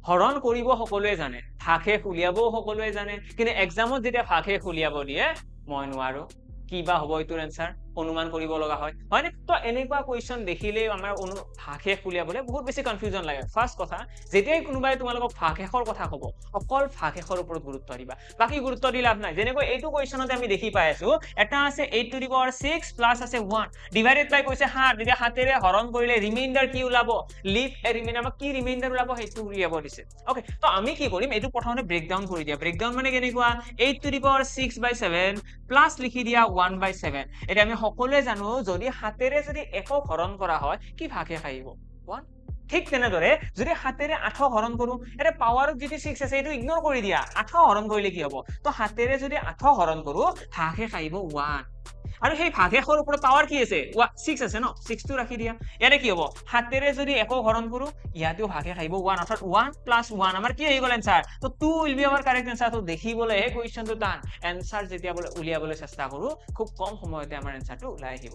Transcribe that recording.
হৰণ কৰিব সকলোৱে জানে, ভাগশেষ উলিয়াবও সকলোৱে জানে, কিন্তু এক্সামত যেতিয়া ভাগশেষ উলিয়াব দিয়ে মই নোৱাৰো। কি বা হ'ব এইটোৰ এনসাৰ অনুমান কৰিব লগা হয় হয়নে? তো এনেকুৱা কুৱেশ্যন দেখিলেই আমাৰ ভাগশেষ উলিয়াবলৈ বহুত বেছি কনফিউজন লাগে। ফাৰ্ষ্ট কথা, যেতিয়াই কোনোবাই তোমালোকক ভাগশেষৰ কথা ক'ব অকল ভাগশেষৰ ওপৰত গুৰুত্ব দিবা, বাকি গুৰুত্ব দি লাভ নাই। যেনেকৈ এইটো কুৱেশ্যনতে আমি দেখি পাই আছো এটা আছে 8 to the power 6 প্লাছ আছে 1 ডিভাইডেড বাই কৈছে 7, যেতিয়া 7ৰে হৰণ কৰিলে ৰিমাইণ্ডাৰ কি ওলাব, লিভ এ ৰিমাইণ্ডাৰ, আমাক কি ৰিমাইণ্ডাৰ ওলাব সেইটো উলিয়াব দিছে। ওকে, তো আমি কি কৰিম, এইটো প্ৰথমতে ব্ৰেকডাউন কৰি দিয়া। ব্ৰেকডাউন মানে কেনেকুৱা, 8 to the power 6/7 প্লাছ লিখি দিয়া 1/7। এতিয়া আমি সকলোৱে জানো যদি 7ৰে যদি 1ক হৰণ কৰা হয় কি ভাগশেষ আহিব, 1। ঠিক তেনেদৰে যদি 7ৰে 8ক হৰণ কৰো, এটা পাৱাৰত যদি 6 আছে এইটো ইগনোৰ কৰি দিয়া, 8ক হৰণ কৰিলে কি হ'ব, তো 7ৰে যদি 8ক হৰণ কৰো ভাগশেষ আহিব 1। আৰু সেই ভাগশেষৰ ওপৰত পাৱাৰ কি আছে, 6 আছে ন, 6টো ৰাখি দিয়া। ইয়াতে কি হ'ব, 7ৰে যদি 1ক হৰণ কৰো ইয়াতেও ভাগশেষ আহিব 1, অৰ্থাৎ 1 + 1 আমাৰ কি আহি গ'ল এনসাৰ। তো 2 উইল বি আমাৰ কাৰেক্ট এনসাৰ। তো দেখিবলৈ এই কুৱেশ্যনটো টান, এনসাৰ যেতিয়া উলিয়াবলৈ চেষ্টা কৰো খুব কম সময়তে আমাৰ এনসাৰটো ওলাই আহিব।